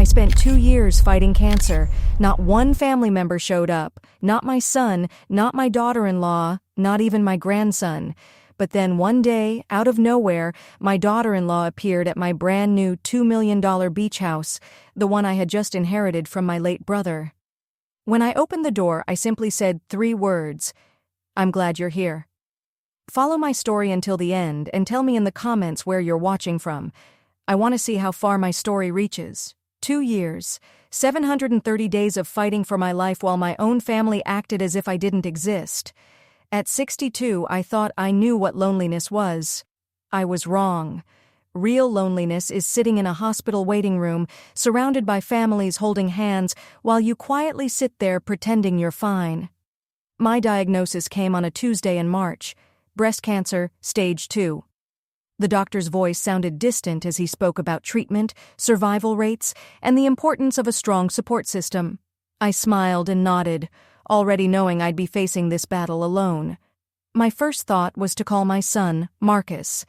spent 2 years fighting cancer. Not one family member showed up. Not my son, not my daughter-in-law, not even my grandson. But then one day, out of nowhere, my daughter-in-law appeared at my brand new $2 million beach house, the one I had just inherited from my late brother. When I opened the door, I simply said 3 words: "I'm glad you're here." Follow my story until the end and tell me in the comments where you're watching from. I want to see how far my story reaches. 2 years, 730 days of fighting for my life while my own family acted as if I didn't exist. At 62, I thought I knew what loneliness was. I was wrong. Real loneliness is sitting in a hospital waiting room, surrounded by families holding hands, while you quietly sit there pretending you're fine. My diagnosis came on a Tuesday in March: breast cancer, stage 2. The doctor's voice sounded distant as he spoke about treatment, survival rates, and the importance of a strong support system. I smiled and nodded, already knowing I'd be facing this battle alone. My first thought was to call my son, Marcus.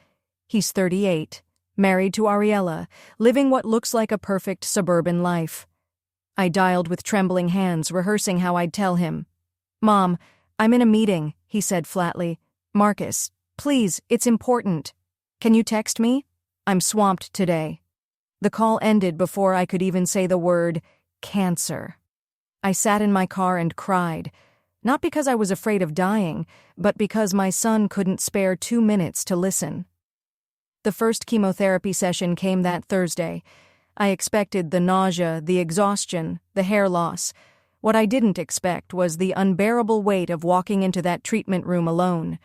He's 38, married to Ariella, living what looks like a perfect suburban life. I dialed with trembling hands, rehearsing how I'd tell him. "Mom, I'm in a meeting," he said flatly. "Marcus, please, it's important. Can you text me? I'm swamped today." The call ended before I could even say the word cancer. I sat in my car and cried, not because I was afraid of dying, but because my son couldn't spare 2 minutes to listen. The first chemotherapy session came that Thursday. I expected the nausea, the exhaustion, the hair loss. What I didn't expect was the unbearable weight of walking into that treatment room alone.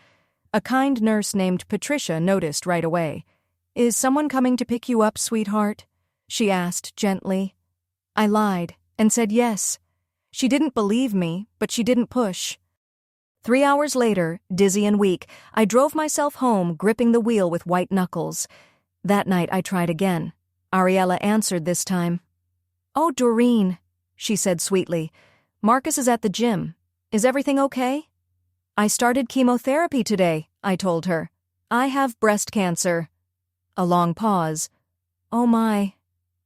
A kind nurse named Patricia noticed right away. "Is someone coming to pick you up, sweetheart?" she asked gently. I lied and said yes. She didn't believe me, but she didn't push. 3 hours later, dizzy and weak, I drove myself home, gripping the wheel with white knuckles. That night I tried again. Ariella answered this time. "Oh, Doreen," she said sweetly. "Marcus is at the gym. Is everything okay?" "I started chemotherapy today," I told her. "I have breast cancer." A long pause. "Oh my.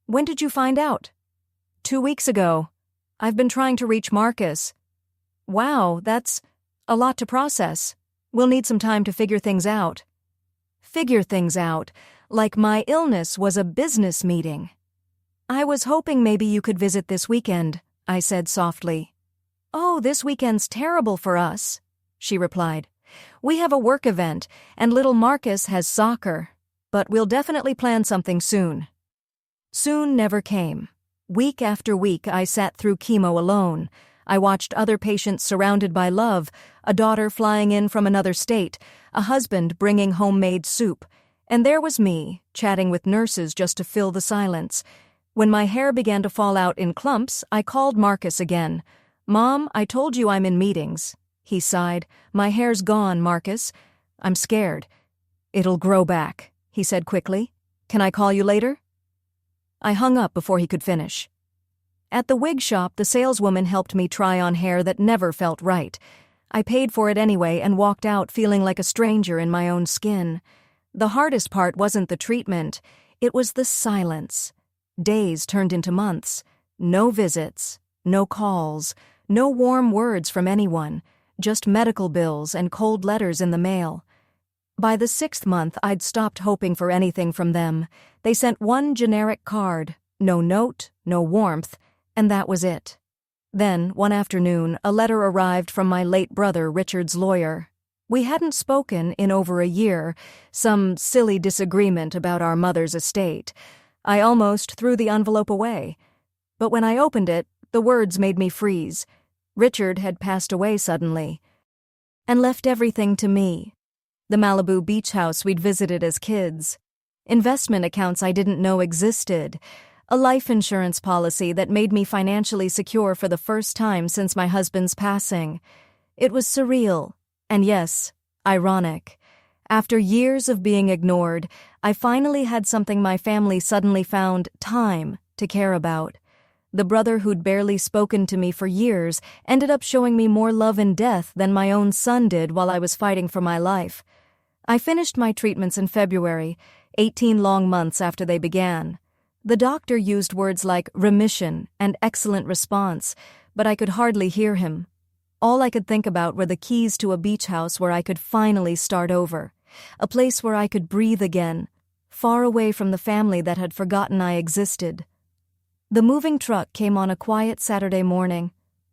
When did you find out?" 2 weeks ago. I've been trying to reach Marcus." "Wow, that's a lot to process. We'll need some time to figure things out." Figure things out, like my illness was a business meeting. "I was hoping maybe you could visit this weekend," I said softly. "Oh, this weekend's terrible for us," she replied. "We have a work event, and little Marcus has soccer. But we'll definitely plan something soon." Soon never came. Week after week, I sat through chemo alone. I watched other patients surrounded by love, a daughter flying in from another state, a husband bringing homemade soup. And there was me, chatting with nurses just to fill the silence. When my hair began to fall out in clumps, I called Marcus again. "Mom, I told you I'm in meetings." He sighed. "My hair's gone, Marcus. I'm scared." "It'll grow back," he said quickly. "Can I call you later?" I hung up before he could finish. At the wig shop, the saleswoman helped me try on hair that never felt right. I paid for it anyway and walked out feeling like a stranger in my own skin. The hardest part wasn't the treatment. It was the silence. Days turned into months. No visits, no calls, no warm words from anyone. Just medical bills and cold letters in the mail. By the 6th month, I'd stopped hoping for anything from them. They sent one generic card, no note, no warmth, and that was it. Then, one afternoon, a letter arrived from my late brother, Richard's lawyer. We hadn't spoken in over a year, some silly disagreement about our mother's estate. I almost threw the envelope away. But when I opened it, the words made me freeze. Richard had passed away suddenly and left everything to me. The Malibu beach house we'd visited as kids. Investment accounts I didn't know existed. A life insurance policy that made me financially secure for the first time since my husband's passing. It was surreal, and yes, ironic. After years of being ignored, I finally had something my family suddenly found time to care about. The brother who'd barely spoken to me for years ended up showing me more love in death than my own son did while I was fighting for my life. I finished my treatments in February, 18 long months after they began. The doctor used words like remission and excellent response, but I could hardly hear him. All I could think about were the keys to a beach house where I could finally start over, a place where I could breathe again, far away from the family that had forgotten I existed. The moving truck came on a quiet Saturday morning.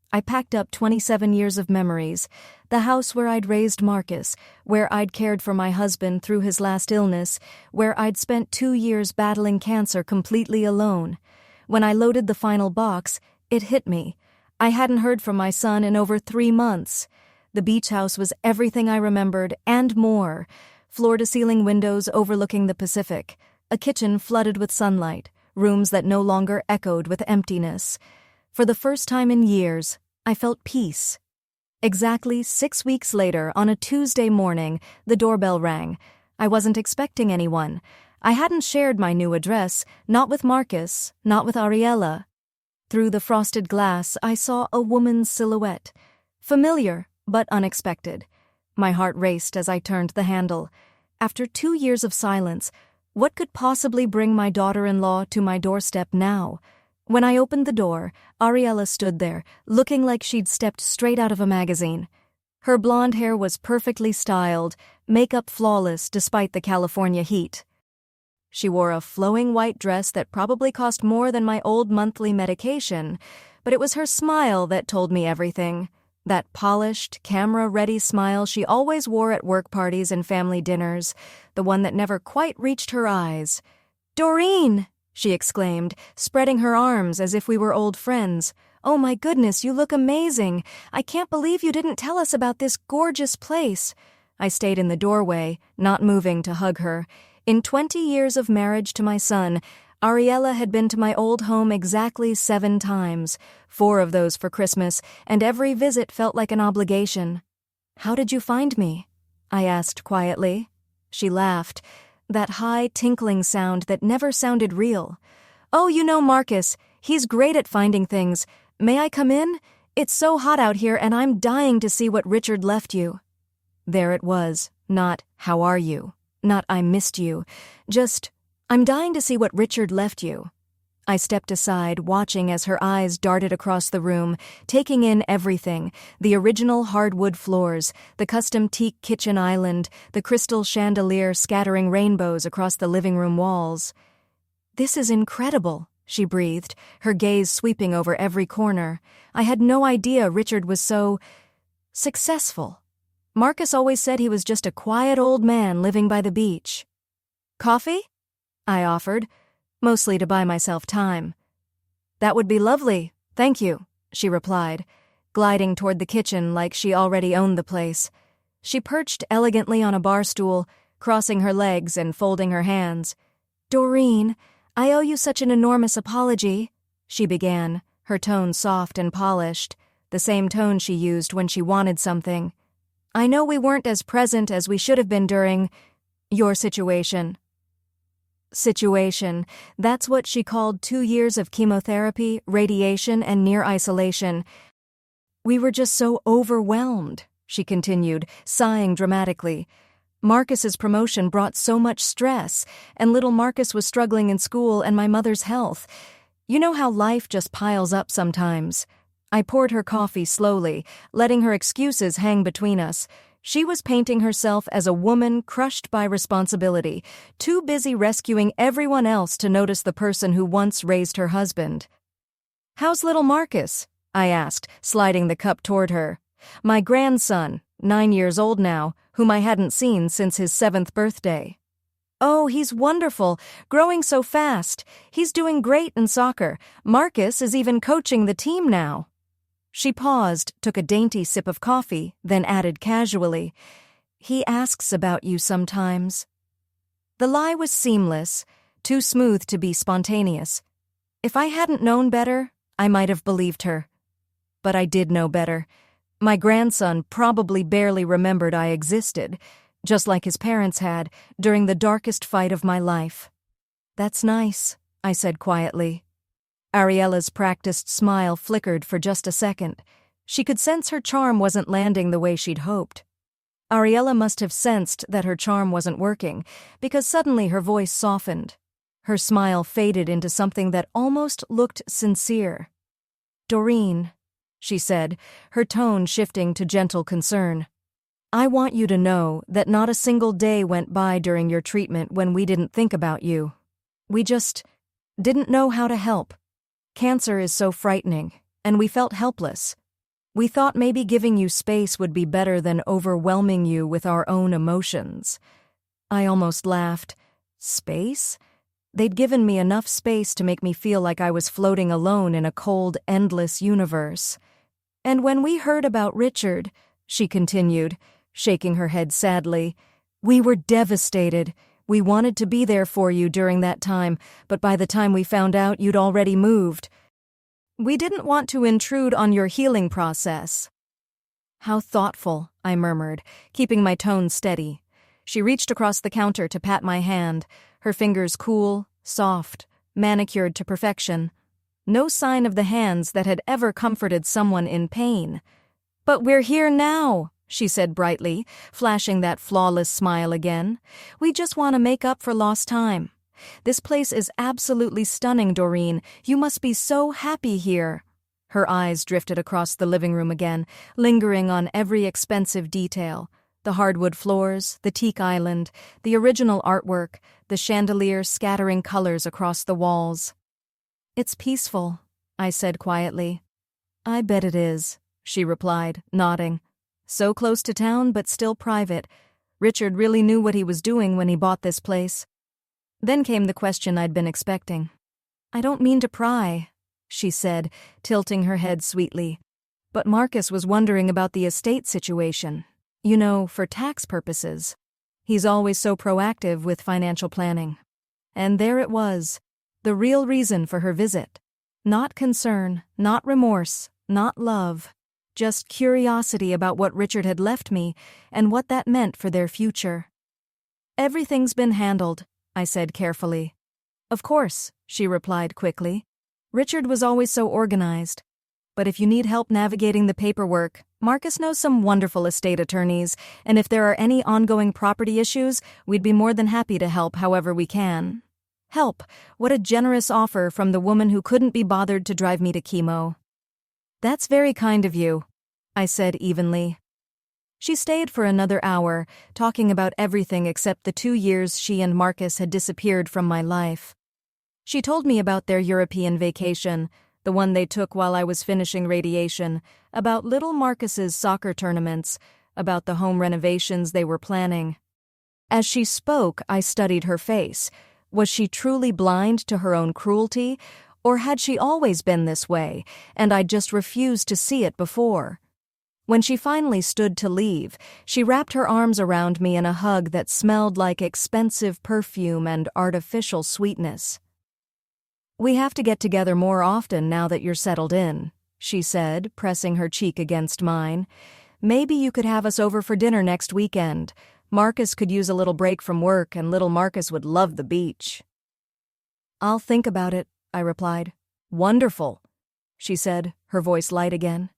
I packed up 27 years of memories, the house where I'd raised Marcus, where I'd cared for my husband through his last illness, where I'd spent 2 years battling cancer completely alone. When I loaded the final box, it hit me. I hadn't heard from my son in over 3 months. The beach house was everything I remembered and more. Floor-to-ceiling windows overlooking the Pacific, a kitchen flooded with sunlight, rooms that no longer echoed with emptiness. For the first time in years, I felt peace. Exactly 6 weeks later, on a Tuesday morning, the doorbell rang. I wasn't expecting anyone. I hadn't shared my new address, not with Marcus, not with Ariella. Through the frosted glass, I saw a woman's silhouette. Familiar, but unexpected. My heart raced as I turned the handle. After 2 years of silence, what could possibly bring my daughter-in-law to my doorstep now? When I opened the door, Ariella stood there, looking like she'd stepped straight out of a magazine. Her blonde hair was perfectly styled, makeup flawless despite the California heat. She wore a flowing white dress that probably cost more than my old monthly medication, but it was her smile that told me everything. That polished, camera-ready smile she always wore at work parties and family dinners, the one that never quite reached her eyes. "Doreen!" she exclaimed, spreading her arms as if we were old friends. "Oh my goodness, you look amazing! I can't believe you didn't tell us about this gorgeous place." I stayed in the doorway, not moving to hug her. In 20 years of marriage to my son, Ariella had been to my old home exactly 7 times, 4 of those for Christmas, and every visit felt like an obligation. "How did you find me?" I asked quietly. She laughed, that high, tinkling sound that never sounded real. "Oh, you know Marcus. He's great at finding things. May I come in? It's so hot out here and I'm dying to see what Richard left you." There it was, not "how are you?" Not "I missed you." Just, "I'm dying to see what Richard left you." I stepped aside, watching as her eyes darted across the room, taking in everything: the original hardwood floors, the custom teak kitchen island, the crystal chandelier scattering rainbows across the living room walls. "This is incredible," she breathed, her gaze sweeping over every corner. I had no idea Richard was so successful. Marcus always said he was just a quiet old man living by the beach. "Coffee?" I offered, mostly to buy myself time. "That would be lovely, thank you," she replied, gliding toward the kitchen like she already owned the place. She perched elegantly on a bar stool, crossing her legs and folding her hands. "Doreen, I owe you such an enormous apology," she began, her tone soft and polished, the same tone she used when she wanted something. "I know we weren't as present as we should have been during your situation." Situation, that's what she called 2 years of chemotherapy, radiation, and near isolation. "We were just so overwhelmed," she continued, sighing dramatically. "Marcus's promotion brought so much stress, and little Marcus was struggling in school and my mother's health. You know how life just piles up sometimes." I poured her coffee slowly, letting her excuses hang between us. She was painting herself as a woman crushed by responsibility, too busy rescuing everyone else to notice the person who once raised her husband. "How's little Marcus?" I asked, sliding the cup toward her. "My grandson, 9 years old now, whom I hadn't seen since his 7th birthday." "Oh, he's wonderful, growing so fast. He's doing great in soccer. Marcus is even coaching the team now." She paused, took a dainty sip of coffee, then added casually, "He asks about you sometimes." The lie was seamless, too smooth to be spontaneous. If I hadn't known better, I might have believed her. But I did know better. My grandson probably barely remembered I existed, just like his parents had, during the darkest fight of my life. "That's nice," I said quietly. Ariella's practiced smile flickered for just a second. She could sense her charm wasn't landing the way she'd hoped. Ariella must have sensed that her charm wasn't working, because suddenly her voice softened. Her smile faded into something that almost looked sincere. "Doreen," she said, her tone shifting to gentle concern. "I want you to know that not a single day went by during your treatment when we didn't think about you. We just didn't know how to help. Cancer is so frightening, and we felt helpless. We thought maybe giving you space would be better than overwhelming you with our own emotions." I almost laughed. Space? They'd given me enough space to make me feel like I was floating alone in a cold, endless universe. "And when we heard about Richard," she continued, shaking her head sadly, "we were devastated. We wanted to be there for you during that time, but by the time we found out, you'd already moved. We didn't want to intrude on your healing process." "How thoughtful," I murmured, keeping my tone steady. She reached across the counter to pat my hand, her fingers cool, soft, manicured to perfection. No sign of the hands that had ever comforted someone in pain. "But we're here now," she said brightly, flashing that flawless smile again. "We just want to make up for lost time. This place is absolutely stunning, Doreen. You must be so happy here." Her eyes drifted across the living room again, lingering on every expensive detail. The hardwood floors, the teak island, the original artwork, the chandelier scattering colors across the walls. "It's peaceful," I said quietly. "I bet it is," she replied, nodding. "So close to town, but still private. Richard really knew what he was doing when he bought this place." Then came the question I'd been expecting. "I don't mean to pry," she said, tilting her head sweetly. "But Marcus was wondering about the estate situation. You know, for tax purposes. He's always so proactive with financial planning." And there it was, the real reason for her visit. Not concern, not remorse, not love. Just curiosity about what Richard had left me and what that meant for their future. "Everything's been handled," I said carefully. "Of course," she replied quickly. "Richard was always so organized. But if you need help navigating the paperwork, Marcus knows some wonderful estate attorneys, and if there are any ongoing property issues, we'd be more than happy to help however we can." Help! What a generous offer from the woman who couldn't be bothered to drive me to chemo. "That's very kind of you," I said evenly. She stayed for another hour, talking about everything except the 2 years she and Marcus had disappeared from my life. She told me about their European vacation, the one they took while I was finishing radiation, about little Marcus's soccer tournaments, about the home renovations they were planning. As she spoke, I studied her face. Was she truly blind to her own cruelty, or had she always been this way, and I just refused to see it before? When she finally stood to leave, she wrapped her arms around me in a hug that smelled like expensive perfume and artificial sweetness. "We have to get together more often now that you're settled in," she said, pressing her cheek against mine. "Maybe you could have us over for dinner next weekend. Marcus could use a little break from work, and little Marcus would love the beach." "I'll think about it," I replied. "Wonderful," she said, her voice light again.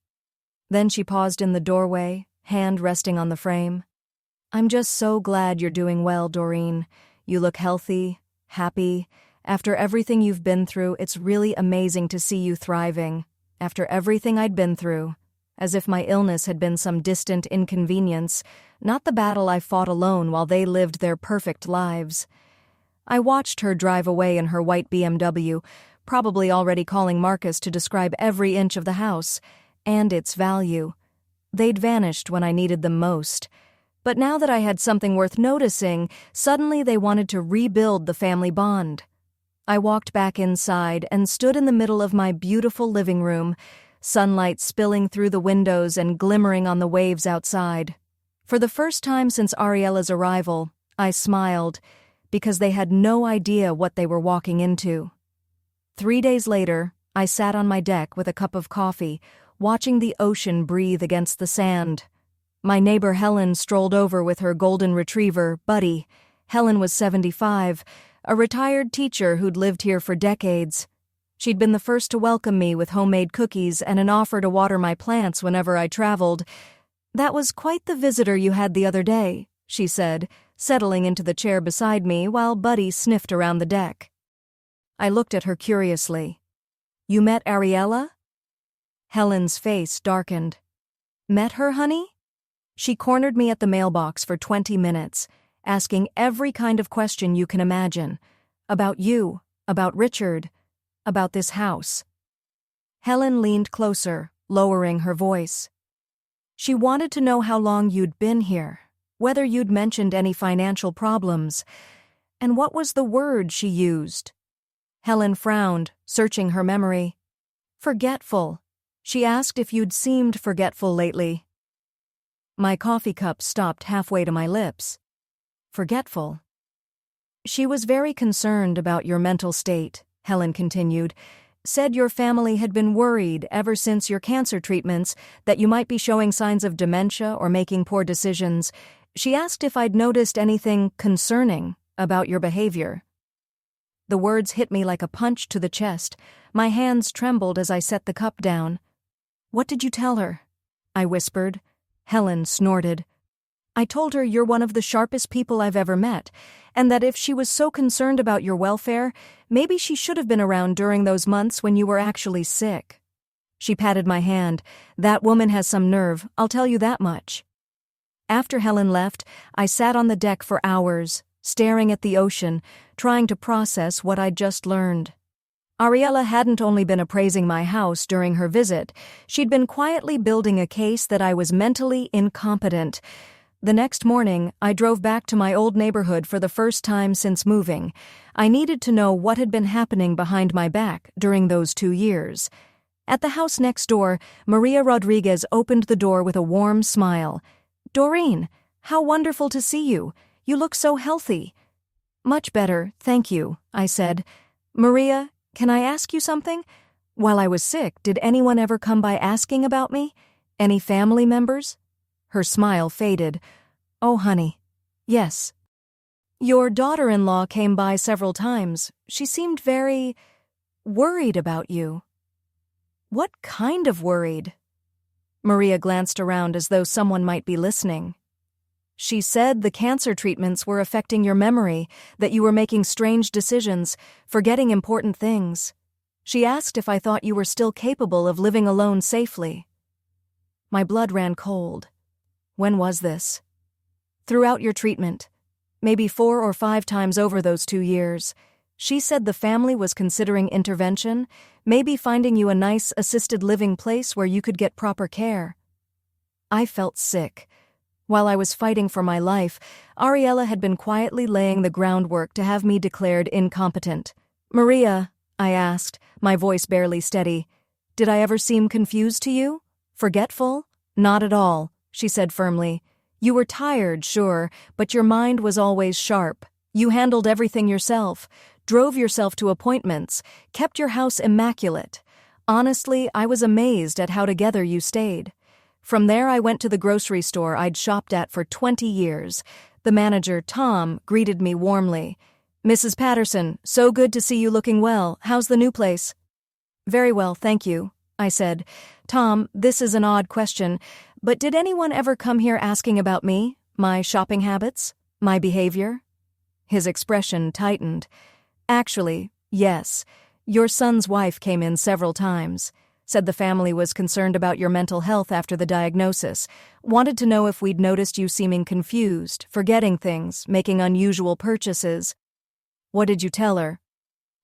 Then she paused in the doorway, hand resting on the frame. "I'm just so glad you're doing well, Doreen. You look healthy, happy. After everything you've been through, it's really amazing to see you thriving. After everything I'd been through. As if my illness had been some distant inconvenience, not the battle I fought alone while they lived their perfect lives." I watched her drive away in her white BMW, probably already calling Marcus to describe every inch of the house and its value. They'd vanished when I needed them most. But now that I had something worth noticing, suddenly they wanted to rebuild the family bond. I walked back inside and stood in the middle of my beautiful living room, sunlight spilling through the windows and glimmering on the waves outside. For the first time since Ariella's arrival, I smiled, because they had no idea what they were walking into. 3 days later, I sat on my deck with a cup of coffee, watching the ocean breathe against the sand. My neighbor Helen strolled over with her golden retriever, Buddy. Helen was 75, a retired teacher who'd lived here for decades. She'd been the first to welcome me with homemade cookies and an offer to water my plants whenever I traveled. "That was quite the visitor you had the other day," she said, settling into the chair beside me while Buddy sniffed around the deck. I looked at her curiously. You met Ariella? Helen's face darkened. Met her, honey? She cornered me at the mailbox for 20 minutes, asking every kind of question you can imagine. About you, about Richard, about this house. Helen leaned closer, lowering her voice. She wanted to know how long you'd been here, whether you'd mentioned any financial problems, and what was the word she used. Helen frowned, searching her memory. Forgetful. She asked if you'd seemed forgetful lately. My coffee cup stopped halfway to my lips. Forgetful. She was very concerned about your mental state, Helen continued. Said your family had been worried ever since your cancer treatments that you might be showing signs of dementia or making poor decisions. She asked if I'd noticed anything concerning about your behavior. The words hit me like a punch to the chest. My hands trembled as I set the cup down. What did you tell her? I whispered. Helen snorted. I told her you're one of the sharpest people I've ever met, and that if she was so concerned about your welfare, maybe she should have been around during those months when you were actually sick. She patted my hand. That woman has some nerve, I'll tell you that much. After Helen left, I sat on the deck for hours, staring at the ocean, trying to process what I'd just learned. Ariella hadn't only been appraising my house during her visit, she'd been quietly building a case that I was mentally incompetent. The next morning, I drove back to my old neighborhood for the first time since moving. I needed to know what had been happening behind my back during those 2 years. At the house next door, Maria Rodriguez opened the door with a warm smile. Doreen, how wonderful to see you. You look so healthy. Much better, thank you, I said. Maria, can I ask you something? While I was sick, did anyone ever come by asking about me? Any family members? Her smile faded. Oh, honey. Yes. Your daughter-in-law came by several times. She seemed very worried about you. What kind of worried? Maria glanced around as though someone might be listening. She said the cancer treatments were affecting your memory, that you were making strange decisions, forgetting important things. She asked if I thought you were still capable of living alone safely. My blood ran cold. When was this? Throughout your treatment. Maybe 4 or 5 times over those 2 years. She said the family was considering intervention, maybe finding you a nice assisted living place where you could get proper care. I felt sick. While I was fighting for my life, Ariella had been quietly laying the groundwork to have me declared incompetent. Maria, I asked, my voice barely steady, did I ever seem confused to you? Forgetful? Not at all, she said firmly. You were tired, sure, but your mind was always sharp. You handled everything yourself, drove yourself to appointments, kept your house immaculate. Honestly, I was amazed at how together you stayed. From there I went to the grocery store I'd shopped at for 20 years. The manager, Tom, greeted me warmly. Mrs. Patterson, so good to see you looking well. How's the new place? Very well, thank you, I said. Tom, this is an odd question, but did anyone ever come here asking about me, my shopping habits, my behavior? His expression tightened. Actually, yes. Your son's wife came in several times. Said the family was concerned about your mental health after the diagnosis. Wanted to know if we'd noticed you seeming confused, forgetting things, making unusual purchases. What did you tell her?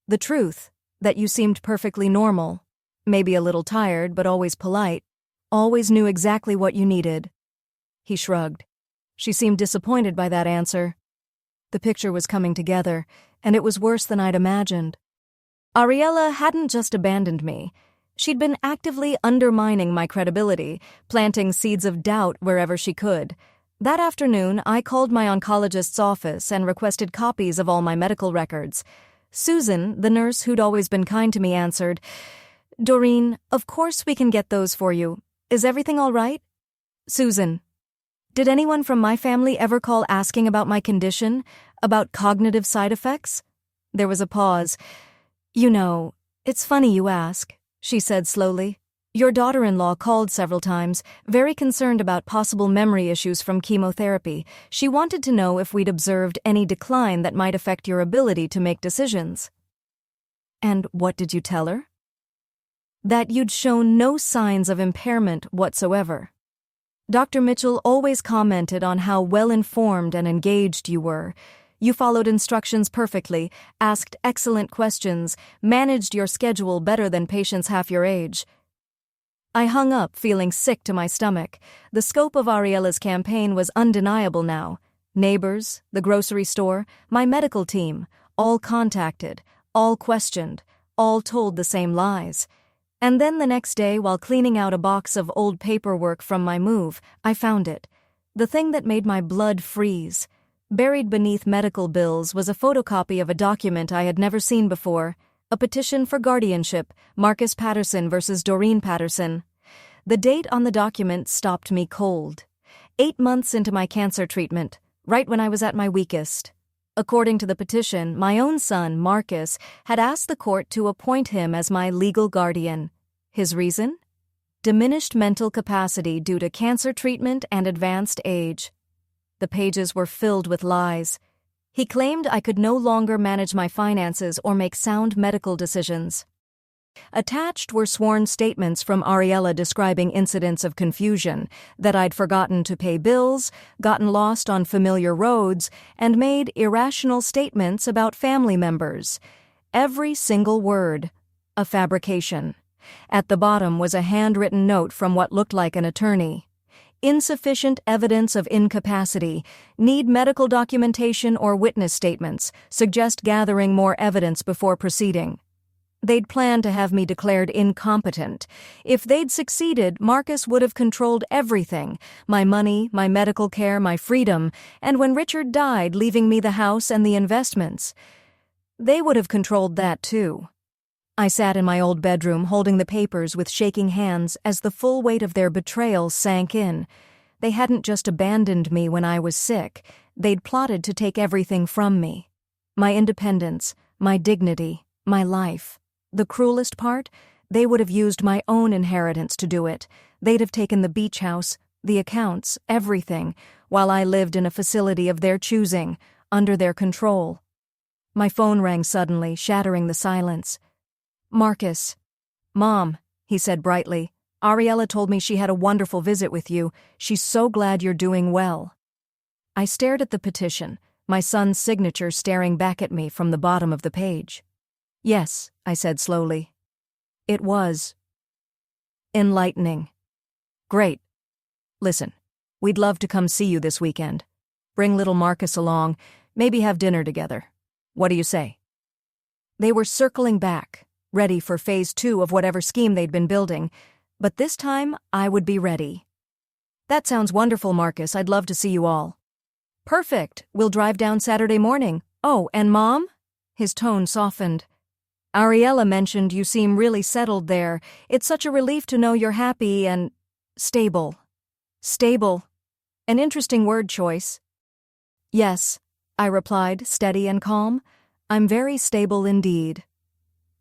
The truth, that you seemed perfectly normal. Maybe a little tired, but always polite. Always knew exactly what you needed. He shrugged. She seemed disappointed by that answer. The picture was coming together, and it was worse than I'd imagined. Ariella hadn't just abandoned me. She'd been actively undermining my credibility, planting seeds of doubt wherever she could. That afternoon, I called my oncologist's office and requested copies of all my medical records. Susan, the nurse who'd always been kind to me, answered, Doreen, of course we can get those for you. Is everything all right? Susan, did anyone from my family ever call asking about my condition, about cognitive side effects? There was a pause. You know, it's funny you ask, she said slowly. Your daughter-in-law called several times, very concerned about possible memory issues from chemotherapy. She wanted to know if we'd observed any decline that might affect your ability to make decisions. And what did you tell her? That you'd shown no signs of impairment whatsoever. Dr. Mitchell always commented on how well-informed and engaged you were. You followed instructions perfectly, asked excellent questions, managed your schedule better than patients half your age. I hung up, feeling sick to my stomach. The scope of Ariella's campaign was undeniable now. Neighbors, the grocery store, my medical team, all contacted, all questioned, all told the same lies. And then the next day, while cleaning out a box of old paperwork from my move, I found it. The thing that made my blood freeze. Buried beneath medical bills was a photocopy of a document I had never seen before. A petition for guardianship, Marcus Patterson versus Doreen Patterson. The date on the document stopped me cold. 8 months into my cancer treatment, right when I was at my weakest. According to the petition, my own son, Marcus, had asked the court to appoint him as my legal guardian. His reason? Diminished mental capacity due to cancer treatment and advanced age. The pages were filled with lies. He claimed I could no longer manage my finances or make sound medical decisions. Attached were sworn statements from Ariella describing incidents of confusion, that I'd forgotten to pay bills, gotten lost on familiar roads, and made irrational statements about family members. Every single word, a fabrication. At the bottom was a handwritten note from what looked like an attorney. Insufficient evidence of incapacity. Need medical documentation or witness statements. Suggest gathering more evidence before proceeding. They'd planned to have me declared incompetent. If they'd succeeded, Marcus would have controlled everything. My money, my medical care, my freedom, and when Richard died, leaving me the house and the investments. They would have controlled that too. I sat in my old bedroom holding the papers with shaking hands as the full weight of their betrayal sank in. They hadn't just abandoned me when I was sick. They'd plotted to take everything from me. My independence, my dignity, my life. The cruelest part? They would have used my own inheritance to do it. They'd have taken the beach house, the accounts, everything, while I lived in a facility of their choosing, under their control. My phone rang suddenly, shattering the silence. Marcus. Mom, he said brightly. Ariella told me she had a wonderful visit with you. She's so glad you're doing well. I stared at the petition, my son's signature staring back at me from the bottom of the page. Yes, I said slowly. It was enlightening. Great. Listen, we'd love to come see you this weekend. Bring little Marcus along, maybe have dinner together. What do you say? They were circling back, ready for phase 2 of whatever scheme they'd been building, but this time I would be ready. That sounds wonderful, Marcus. I'd love to see you all. Perfect. We'll drive down Saturday morning. Oh, and Mom? His tone softened. Ariella mentioned you seem really settled there. It's such a relief to know you're happy and stable. Stable. An interesting word choice. Yes, I replied, steady and calm. I'm very stable indeed.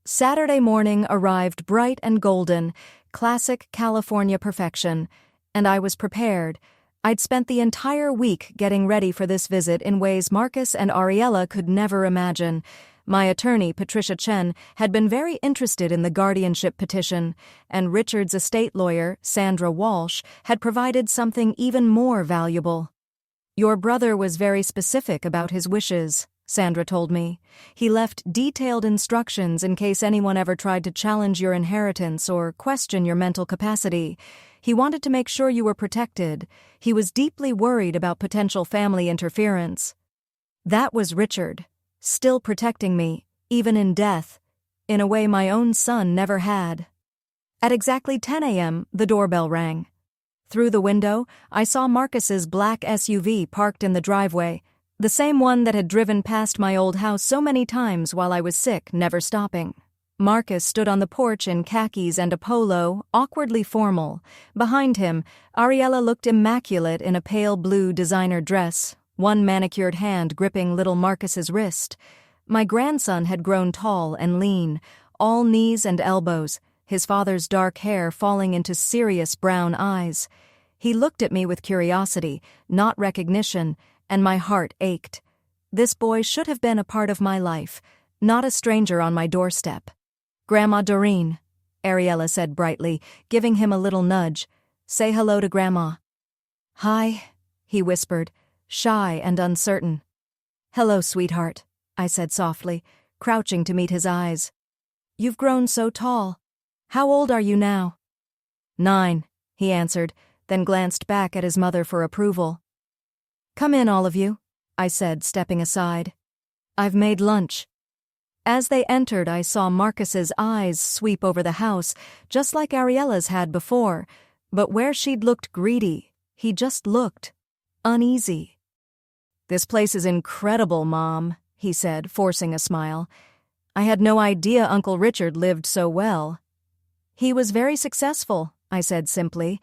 Saturday morning arrived bright and golden, classic California perfection, and I was prepared. I'd spent the entire week getting ready for this visit in ways Marcus and Ariella could never imagine. My attorney, Patricia Chen, had been very interested in the guardianship petition, and Richard's estate lawyer, Sandra Walsh, had provided something even more valuable. Your brother was very specific about his wishes, Sandra told me. He left detailed instructions in case anyone ever tried to challenge your inheritance or question your mental capacity. He wanted to make sure you were protected. He was deeply worried about potential family interference. That was Richard, still protecting me, even in death, in a way my own son never had. At exactly 10 a.m., the doorbell rang. Through the window, I saw Marcus's black SUV parked in the driveway, the same one that had driven past my old house so many times while I was sick, never stopping. Marcus stood on the porch in khakis and a polo, awkwardly formal. Behind him, Ariella looked immaculate in a pale blue designer dress, one manicured hand gripping little Marcus's wrist. My grandson had grown tall and lean, all knees and elbows, his father's dark hair falling into serious brown eyes. He looked at me with curiosity, not recognition, and my heart ached. This boy should have been a part of my life, not a stranger on my doorstep. "Grandma Doreen," Ariella said brightly, giving him a little nudge. "Say hello to Grandma." "Hi," he whispered, shy and uncertain. "Hello, sweetheart," I said softly, crouching to meet his eyes. "You've grown so tall. How old are you now?" "9," he answered, then glanced back at his mother for approval. "Come in, all of you," I said, stepping aside. "I've made lunch." As they entered, I saw Marcus's eyes sweep over the house, just like Ariella's had before, but where she'd looked greedy, he just looked uneasy. "This place is incredible, Mom," he said, forcing a smile. "I had no idea Uncle Richard lived so well." "He was very successful," I said simply.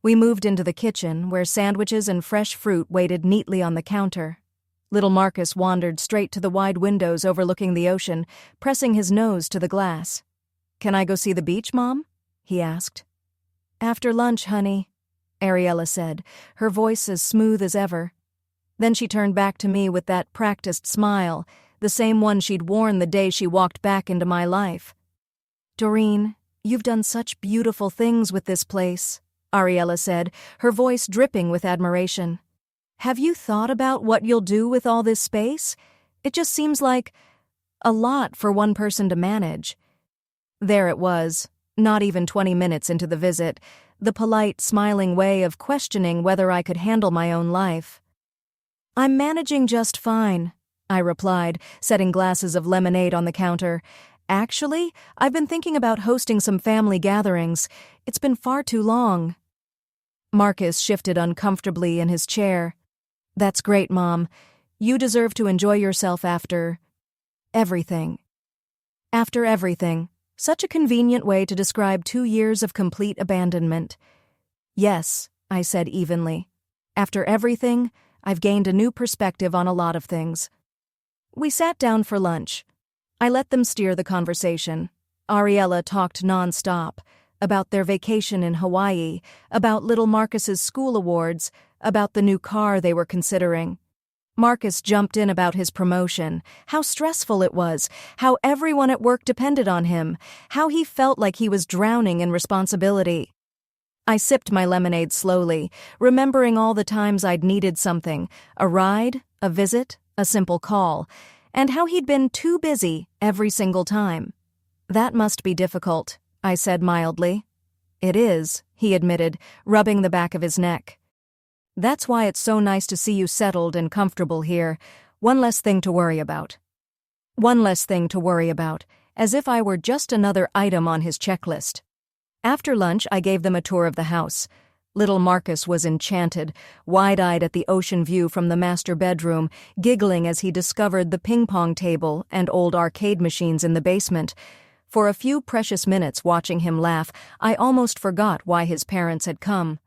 We moved into the kitchen, where sandwiches and fresh fruit waited neatly on the counter. Little Marcus wandered straight to the wide windows overlooking the ocean, pressing his nose to the glass. "Can I go see the beach, Mom?" he asked. "After lunch, honey," Ariella said, her voice as smooth as ever. Then she turned back to me with that practiced smile, the same one she'd worn the day she walked back into my life. "Doreen, you've done such beautiful things with this place," Ariella said, her voice dripping with admiration. "Have you thought about what you'll do with all this space? It just seems like a lot for one person to manage." There it was, not even 20 minutes into the visit, the polite, smiling way of questioning whether I could handle my own life. "I'm managing just fine," I replied, setting glasses of lemonade on the counter. "Actually, I've been thinking about hosting some family gatherings. It's been far too long." Marcus shifted uncomfortably in his chair. "That's great, Mom. You deserve to enjoy yourself after everything." After everything. Such a convenient way to describe 2 years of complete abandonment. "Yes," I said evenly. "After everything, I've gained a new perspective on a lot of things." We sat down for lunch. I let them steer the conversation. Ariella talked nonstop, about their vacation in Hawaii, about little Marcus's school awards, about the new car they were considering. Marcus jumped in about his promotion, how stressful it was, how everyone at work depended on him, how he felt like he was drowning in responsibility. I sipped my lemonade slowly, remembering all the times I'd needed something, a ride, a visit, a simple call, and how he'd been too busy every single time. "That must be difficult," I said mildly. "It is," he admitted, rubbing the back of his neck. "That's why it's so nice to see you settled and comfortable here. One less thing to worry about." One less thing to worry about, as if I were just another item on his checklist. After lunch, I gave them a tour of the house. Little Marcus was enchanted, wide-eyed at the ocean view from the master bedroom, giggling as he discovered the ping-pong table and old arcade machines in the basement. For a few precious minutes watching him laugh, I almost forgot why his parents had come.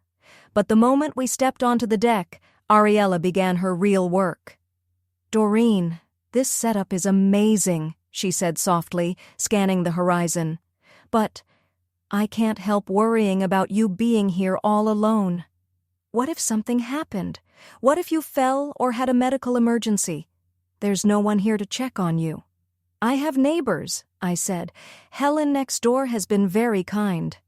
But the moment we stepped onto the deck, Ariella began her real work. "Doreen, this setup is amazing," she said softly, scanning the horizon. "But I can't help worrying about you being here all alone. What if something happened? What if you fell or had a medical emergency? There's no one here to check on you." "I have neighbors," I said. "Helen next door has been very kind."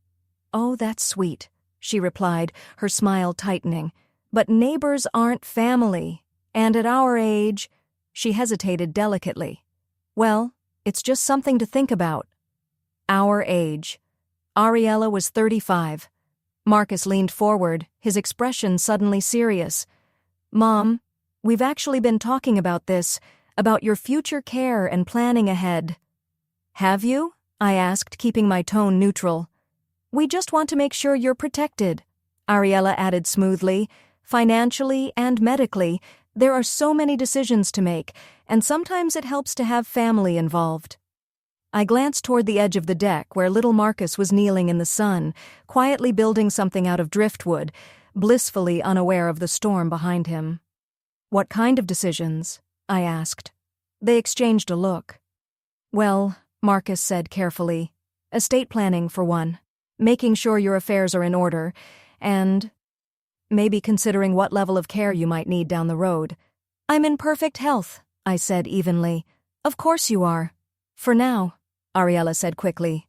"Oh, that's sweet," she replied, her smile tightening. "But neighbors aren't family. And at our age—" She hesitated delicately. "Well, it's just something to think about." Our age. Ariella was 35. Marcus leaned forward, his expression suddenly serious. "Mom, we've actually been talking about this, about your future care and planning ahead." "Have you?" I asked, keeping my tone neutral. "We just want to make sure you're protected," Ariella added smoothly. "Financially and medically, there are so many decisions to make, and sometimes it helps to have family involved." I glanced toward the edge of the deck where little Marcus was kneeling in the sun, quietly building something out of driftwood, blissfully unaware of the storm behind him. "What kind of decisions?" I asked. They exchanged a look. "Well," Marcus said carefully, "estate planning for one, making sure your affairs are in order, and maybe considering what level of care you might need down the road." "I'm in perfect health," I said evenly. "Of course you are," For now, Ariella said quickly.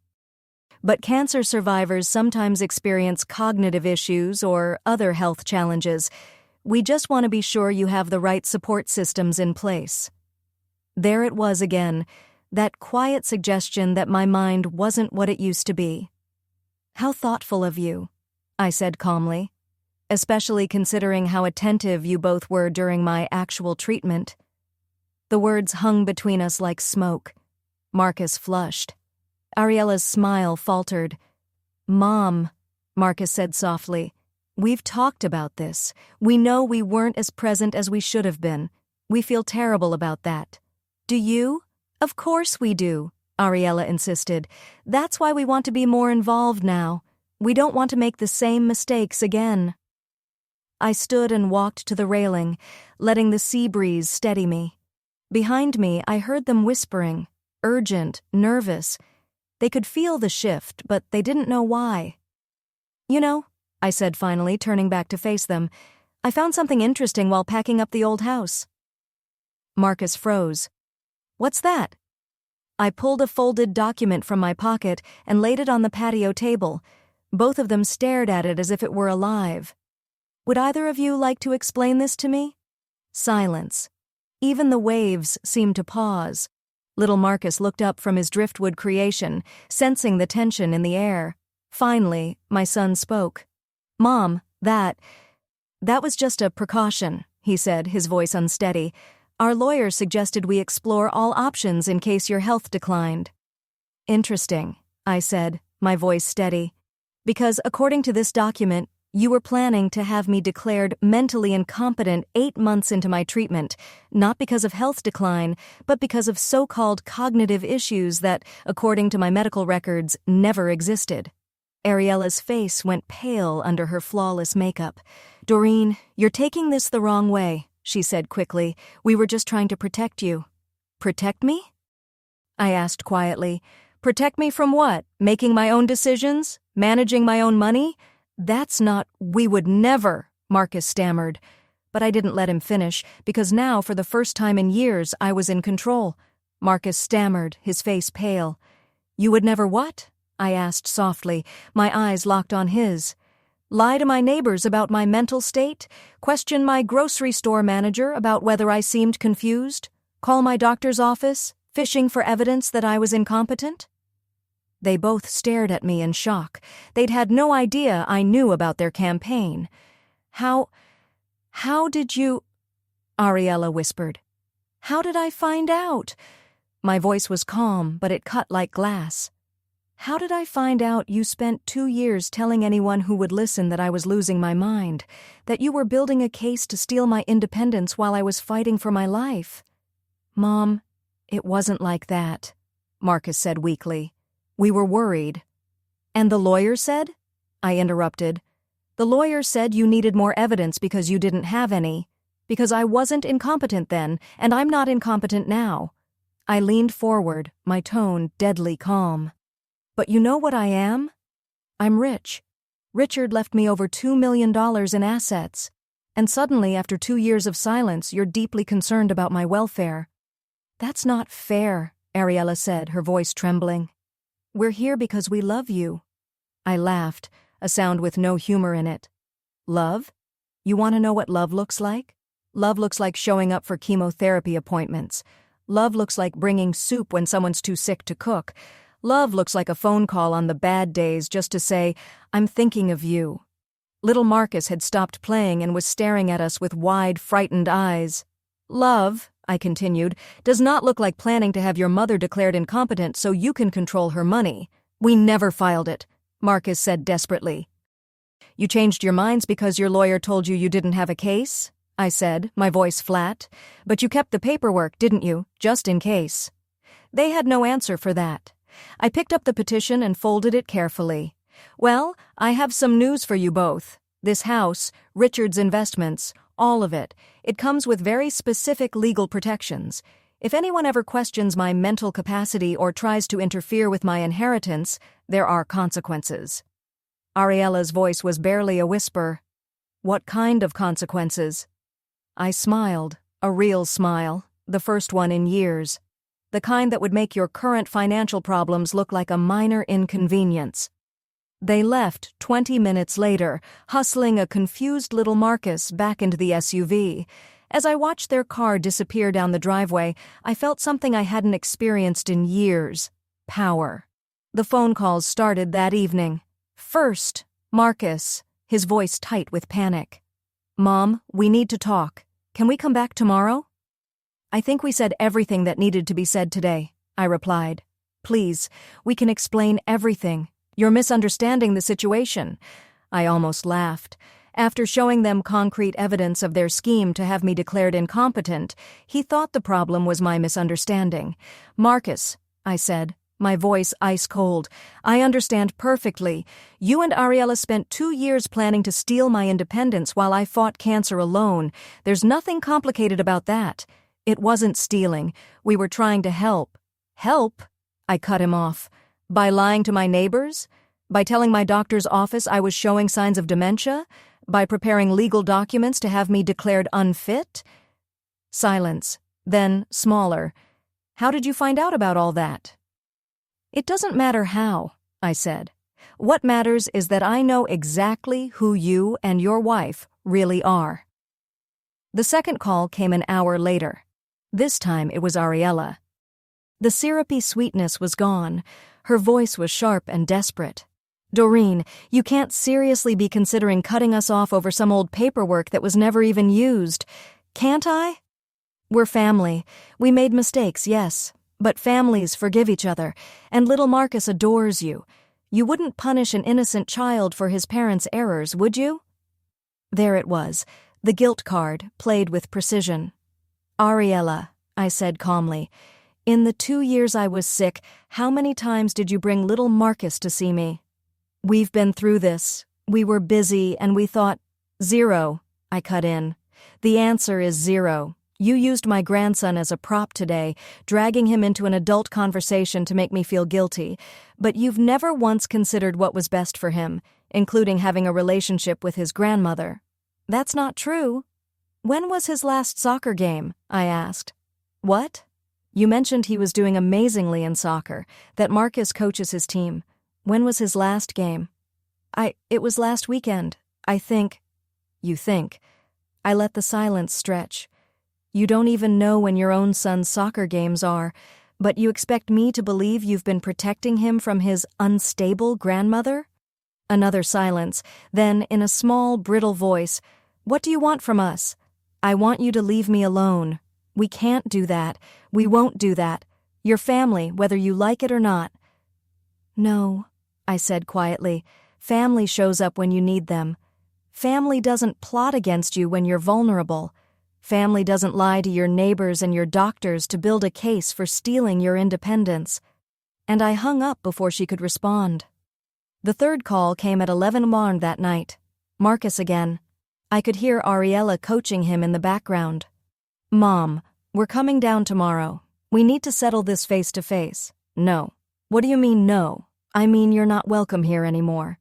But cancer survivors sometimes experience cognitive issues or other health challenges. We just want to be sure you have the right support systems in place. There it was again, that quiet suggestion that my mind wasn't what it used to be. How thoughtful of you, I said calmly, especially considering how attentive you both were during my actual treatment. The words hung between us like smoke. Marcus flushed. Ariella's smile faltered. Mom, Marcus said softly, we've talked about this. We know we weren't as present as we should have been. We feel terrible about that. Do you? Of course we do, Ariella insisted. That's why we want to be more involved now. We don't want to make the same mistakes again. I stood and walked to the railing, letting the sea breeze steady me. Behind me, I heard them whispering, urgent, nervous. They could feel the shift, but they didn't know why. You know, I said finally, turning back to face them, I found something interesting while packing up the old house. Marcus froze. What's that? I pulled a folded document from my pocket and laid it on the patio table. Both of them stared at it as if it were alive. Would either of you like to explain this to me? Silence. Even the waves seemed to pause. Little Marcus looked up from his driftwood creation, sensing the tension in the air. Finally, my son spoke. Mom, that was just a precaution, he said, his voice unsteady. Our lawyer suggested we explore all options in case your health declined. Interesting, I said, my voice steady. Because according to this document, you were planning to have me declared mentally incompetent 8 months into my treatment, not because of health decline, but because of so-called cognitive issues that, according to my medical records, never existed. Ariella's face went pale under her flawless makeup. Doreen, you're taking this the wrong way, she said quickly. We were just trying to protect you. Protect me? I asked quietly. Protect me from what? Making my own decisions? Managing my own money? That's not— We would never, Marcus stammered. But I didn't let him finish, because now, for the first time in years, I was in control. Marcus stammered, his face pale. You would never what? I asked softly, my eyes locked on his. Lie to my neighbors about my mental state? Question my grocery store manager about whether I seemed confused? Call my doctor's office, fishing for evidence that I was incompetent? They both stared at me in shock. They'd had no idea I knew about their campaign. How did you— Ariella whispered. How did I find out? My voice was calm, but it cut like glass. How did I find out you spent 2 years telling anyone who would listen that I was losing my mind, that you were building a case to steal my independence while I was fighting for my life? Mom, it wasn't like that, Marcus said weakly. We were worried. And the lawyer said? I interrupted. The lawyer said you needed more evidence because you didn't have any. Because I wasn't incompetent then, and I'm not incompetent now. I leaned forward, my tone deadly calm. But you know what I am? I'm rich. Richard left me over $2 million in assets. And suddenly, after 2 years of silence, you're deeply concerned about my welfare. That's not fair, Ariella said, her voice trembling. We're here because we love you. I laughed, a sound with no humor in it. Love? You want to know what love looks like? Love looks like showing up for chemotherapy appointments. Love looks like bringing soup when someone's too sick to cook. Love looks like a phone call on the bad days just to say, I'm thinking of you. Little Marcus had stopped playing and was staring at us with wide, frightened eyes. Love, I continued, does not look like planning to have your mother declared incompetent so you can control her money. We never filed it, Marcus said desperately. You changed your minds because your lawyer told you didn't have a case? I said, my voice flat. But you kept the paperwork, didn't you, just in case? They had no answer for that. I picked up the petition and folded it carefully. Well, I have some news for you both. This house, Richard's investments, all of it, it comes with very specific legal protections. If anyone ever questions my mental capacity or tries to interfere with my inheritance, there are consequences. Ariella's voice was barely a whisper. What kind of consequences? I smiled, a real smile, the first one in years. the kind that would make your current financial problems look like a minor inconvenience." They left 20 minutes later, hustling a confused little Marcus back into the SUV. As I watched their car disappear down the driveway, I felt something I hadn't experienced in years: power. The phone calls started that evening. First, Marcus, his voice tight with panic. "Mom, we need to talk. Can we come back tomorrow?" "I think we said everything that needed to be said today," I replied. "Please, we can explain everything. You're misunderstanding the situation." I almost laughed. After showing them concrete evidence of their scheme to have me declared incompetent, he thought the problem was my misunderstanding. "Marcus," I said, my voice ice cold, "I understand perfectly. You and Ariella spent 2 years planning to steal my independence while I fought cancer alone. There's nothing complicated about that. It wasn't stealing. We were trying to help." "Help?" I cut him off. "By lying to my neighbors? By telling my doctor's office I was showing signs of dementia? By preparing legal documents to have me declared unfit?" Silence. Then, smaller. "How did you find out about all that?" "It doesn't matter how," I said. "What matters is that I know exactly who you and your wife really are." The second call came an hour later. This time it was Ariella. The syrupy sweetness was gone. Her voice was sharp and desperate. "Doreen, you can't seriously be considering cutting us off over some old paperwork that was never even used. Can't I? We're family. We made mistakes, yes, but families forgive each other, and little Marcus adores you. You wouldn't punish an innocent child for his parents' errors, would you?" There it was, the guilt card, played with precision. "Ariella," I said calmly, "in the 2 years I was sick, how many times did you bring little Marcus to see me? We've been through this. We were busy and we thought—" "0, I cut in. "The answer is 0. You used my grandson as a prop today, dragging him into an adult conversation to make me feel guilty. But you've never once considered what was best for him, including having a relationship with his grandmother. That's not true." "When was his last soccer game?" I asked. "What?" "You mentioned he was doing amazingly in soccer, that Marcus coaches his team. When was his last game?" It was last weekend. I think." "You think." I let the silence stretch. "You don't even know when your own son's soccer games are, but you expect me to believe you've been protecting him from his unstable grandmother?" Another silence, then, in a small, brittle voice, "What do you want from us?" "I want you to leave me alone. We can't do that. We won't do that. You're family, whether you like it or not." "No," I said quietly. "Family shows up when you need them. Family doesn't plot against you when you're vulnerable. Family doesn't lie to your neighbors and your doctors to build a case for stealing your independence." And I hung up before she could respond. The third call came at 11 that night. Marcus again. I could hear Ariella coaching him in the background. "Mom, we're coming down tomorrow. We need to settle this face to face." "No." "What do you mean, no?" "I mean you're not welcome here anymore."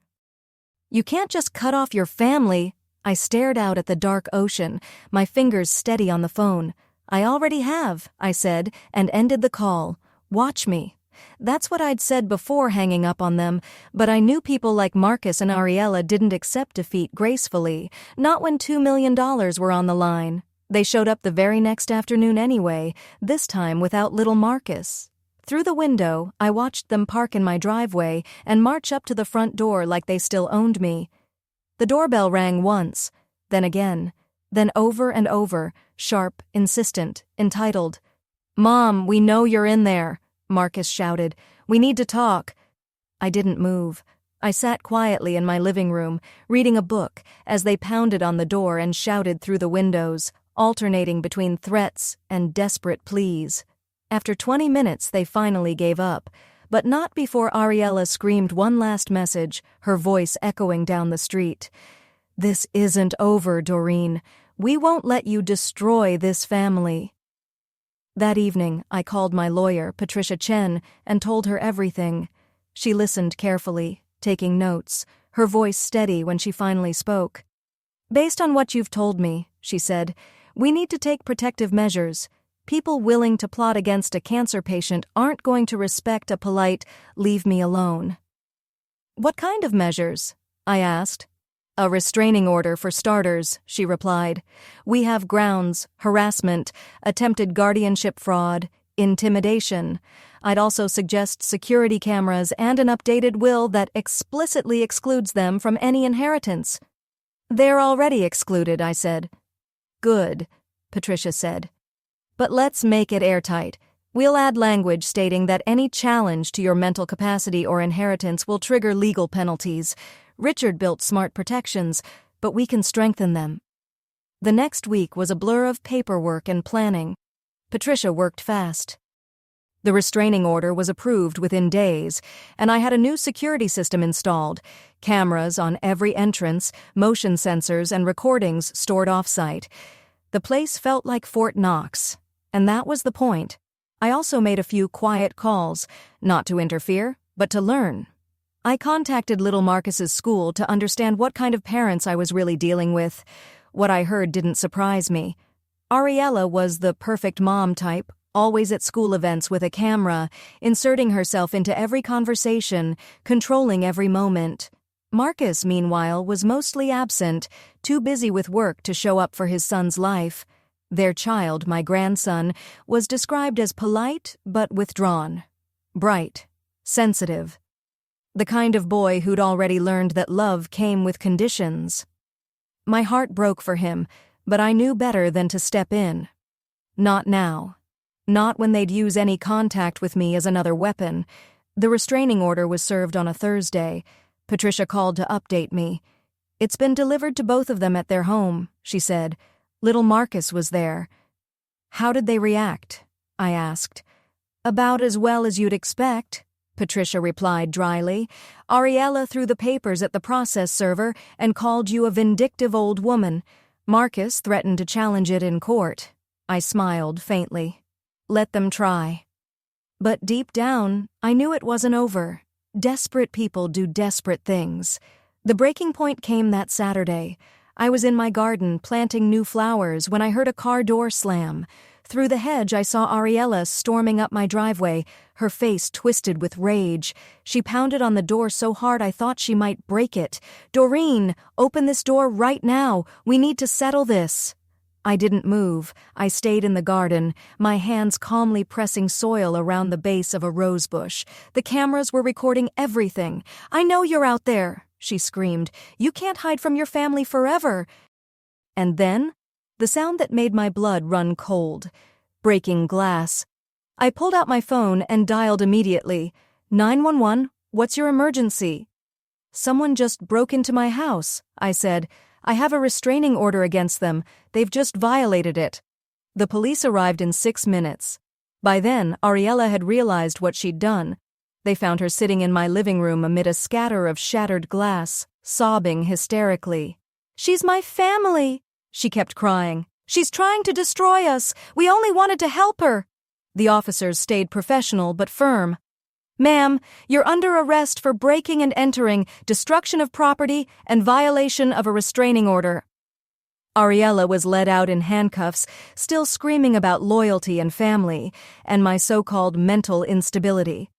"You can't just cut off your family." I stared out at the dark ocean, my fingers steady on the phone. "I already have," I said, and ended the call. "Watch me." That's what I'd said before hanging up on them, but I knew people like Marcus and Ariella didn't accept defeat gracefully, not when $2 million were on the line. They showed up the very next afternoon anyway, this time without little Marcus. Through the window, I watched them park in my driveway and march up to the front door like they still owned me. The doorbell rang once, then again, then over and over, sharp, insistent, entitled. "Mom, we know you're in there," Marcus shouted. "We need to talk." I didn't move. I sat quietly in my living room, reading a book, as they pounded on the door and shouted through the windows, alternating between threats and desperate pleas. After 20 minutes, they finally gave up, but not before Ariella screamed one last message, her voice echoing down the street. "This isn't over, Doreen. We won't let you destroy this family." That evening, I called my lawyer, Patricia Chen, and told her everything. She listened carefully, taking notes, her voice steady when she finally spoke. "Based on what you've told me," she said, "we need to take protective measures. People willing to plot against a cancer patient aren't going to respect a polite, "leave me alone." "What kind of measures?" I asked. "A restraining order for starters," she replied. "We have grounds, harassment, attempted guardianship fraud, intimidation. I'd also suggest security cameras and an updated will that explicitly excludes them from any inheritance." "They're already excluded," I said. "Good," Patricia said. "But let's make it airtight. We'll add language stating that any challenge to your mental capacity or inheritance will trigger legal penalties. Richard built smart protections, but we can strengthen them." The next week was a blur of paperwork and planning. Patricia worked fast. The restraining order was approved within days, and I had a new security system installed, cameras on every entrance, motion sensors, and recordings stored off-site. The place felt like Fort Knox, and that was the point. I also made a few quiet calls, not to interfere, but to learn. I contacted little Marcus's school to understand what kind of parents I was really dealing with. What I heard didn't surprise me. Ariella was the perfect mom type, always at school events with a camera, inserting herself into every conversation, controlling every moment. Marcus, meanwhile, was mostly absent, too busy with work to show up for his son's life. Their child, my grandson, was described as polite but withdrawn, bright, sensitive. The kind of boy who'd already learned that love came with conditions. My heart broke for him, but I knew better than to step in. Not now. Not when they'd use any contact with me as another weapon. The restraining order was served on a Thursday. Patricia called to update me. "It's been delivered to both of them at their home," she said. "Little Marcus was there." "How did they react?" I asked. "About as well as you'd expect," Patricia replied dryly. "Ariella threw the papers at the process server and called you a vindictive old woman. Marcus threatened to challenge it in court." I smiled faintly. Let them try. But deep down, I knew it wasn't over. Desperate people do desperate things. The breaking point came that Saturday. I was in my garden planting new flowers when I heard a car door slam. Through the hedge, I saw Ariella storming up my driveway, her face twisted with rage. She pounded on the door so hard I thought she might break it. "Doreen, open this door right now. We need to settle this." I didn't move. I stayed in the garden, my hands calmly pressing soil around the base of a rose bush. The cameras were recording everything. "I know you're out there," she screamed. "You can't hide from your family forever." And then, the sound that made my blood run cold. Breaking glass. I pulled out my phone and dialed immediately. 911, what's your emergency?" "Someone just broke into my house," I said. "I have a restraining order against them. They've just violated it." The police arrived in 6 minutes. By then, Ariella had realized what she'd done. They found her sitting in my living room amid a scatter of shattered glass, sobbing hysterically. "She's my family," she kept crying. "She's trying to destroy us. We only wanted to help her." The officers stayed professional but firm. "Ma'am, you're under arrest for breaking and entering, destruction of property, and violation of a restraining order." Ariella was led out in handcuffs, still screaming about loyalty and family, and my so-called mental instability.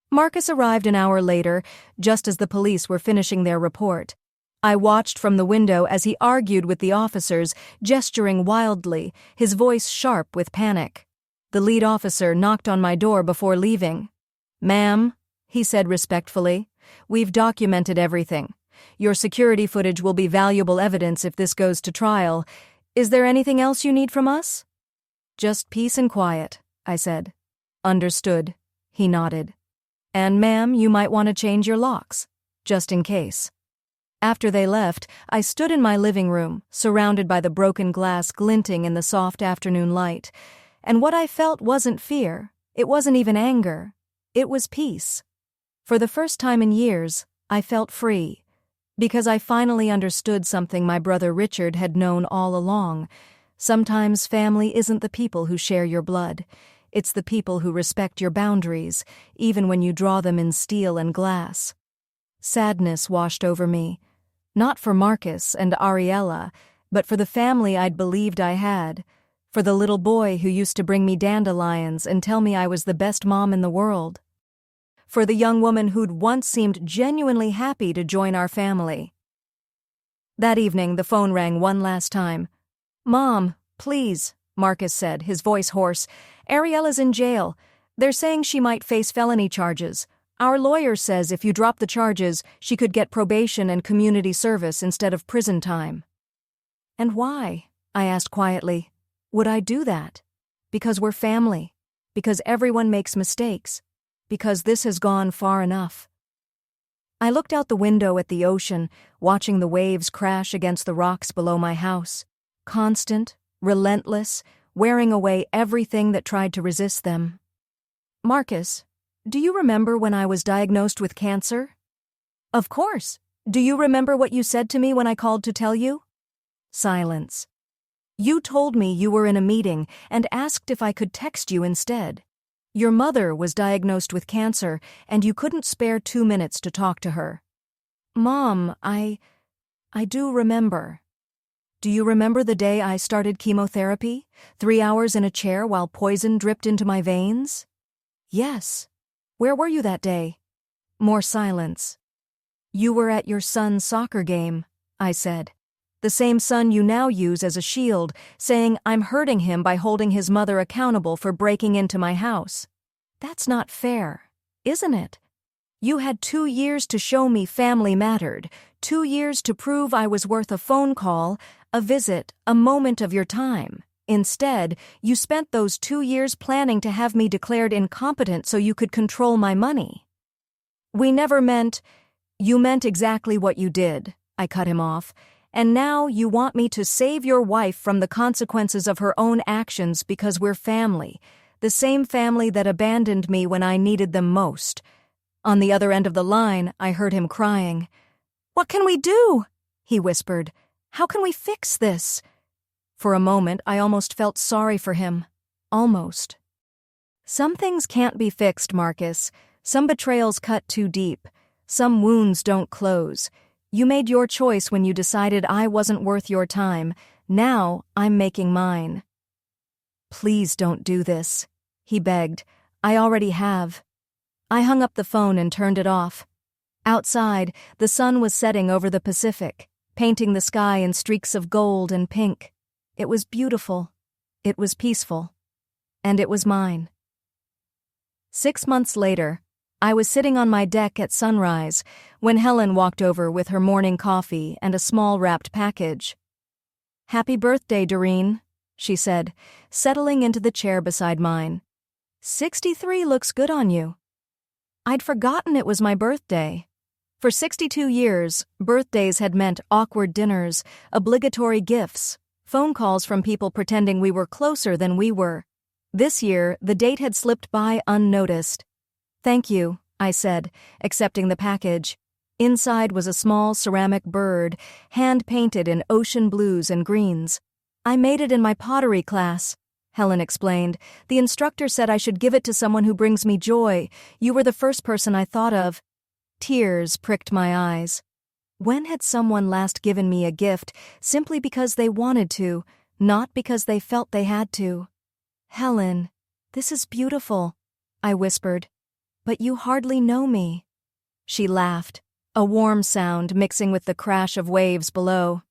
Marcus arrived an hour later, just as the police were finishing their report. I watched from the window as he argued with the officers, gesturing wildly, his voice sharp with panic. The lead officer knocked on my door before leaving. "Ma'am," he said respectfully, "we've documented everything. Your security footage will be valuable evidence if this goes to trial. Is there anything else you need from us?" "Just peace and quiet," I said. "Understood," he nodded. "And ma'am, you might want to change your locks, just in case." After they left, I stood in my living room, surrounded by the broken glass glinting in the soft afternoon light. And what I felt wasn't fear. It wasn't even anger. It was peace. For the first time in years, I felt free. Because I finally understood something my brother Richard had known all along. Sometimes family isn't the people who share your blood. It's the people who respect your boundaries, even when you draw them in steel and glass. Sadness washed over me. Not for Marcus and Ariella, but for the family I'd believed I had. For the little boy who used to bring me dandelions and tell me I was the best mom in the world. For the young woman who'd once seemed genuinely happy to join our family. That evening, the phone rang one last time. "Mom, please," Marcus said, his voice hoarse. "Ariela's in jail. They're saying she might face felony charges. Our lawyer says if you drop the charges, she could get probation and community service instead of prison time." "And why?" I asked quietly. "Would I do that? Because we're family. Because everyone makes mistakes. Because this has gone far enough." I looked out the window at the ocean, watching the waves crash against the rocks below my house. Constant, relentless, wearing away everything that tried to resist them. "Marcus, do you remember when I was diagnosed with cancer?" "Of course. Do you remember what you said to me when I called to tell you?" Silence. "You told me you were in a meeting and asked if I could text you instead. Your mother was diagnosed with cancer, and you couldn't spare 2 minutes to talk to her." "Mom, I do remember." "Do you remember the day I started chemotherapy? 3 hours in a chair while poison dripped into my veins?" "Yes." "Where were you that day?" More silence. "You were at your son's soccer game," I said. "The same son you now use as a shield, saying I'm hurting him by holding his mother accountable for breaking into my house. That's not fair, isn't it? You had 2 years to show me family mattered, 2 years to prove I was worth a phone call, a visit, a moment of your time. Instead, you spent those 2 years planning to have me declared incompetent so you could control my money." "We never meant—" "You meant exactly what you did," I cut him off. "And now you want me to save your wife from the consequences of her own actions because we're family, the same family that abandoned me when I needed them most." On the other end of the line, I heard him crying. "What can we do?" he whispered. "How can we fix this?" For a moment, I almost felt sorry for him. Almost. Some things can't be fixed, Marcus. Some betrayals cut too deep. Some wounds don't close. You made your choice when you decided I wasn't worth your time. Now I'm making mine. "Please don't do this," he begged. "I already have." I hung up the phone and turned it off. Outside, the sun was setting over the Pacific, painting the sky in streaks of gold and pink. It was beautiful. It was peaceful. And it was mine. 6 months later, I was sitting on my deck at sunrise when Helen walked over with her morning coffee and a small wrapped package. "Happy birthday, Doreen," she said, settling into the chair beside mine. 63 looks good on you." I'd forgotten it was my birthday. For 62 years, birthdays had meant awkward dinners, obligatory gifts, phone calls from people pretending we were closer than we were. This year, the date had slipped by unnoticed. "Thank you," I said, accepting the package. Inside was a small ceramic bird, hand-painted in ocean blues and greens. "I made it in my pottery class," Helen explained. "The instructor said I should give it to someone who brings me joy. You were the first person I thought of." Tears pricked my eyes. When had someone last given me a gift simply because they wanted to, not because they felt they had to? "Helen, this is beautiful," I whispered. "But you hardly know me." She laughed, a warm sound mixing with the crash of waves below.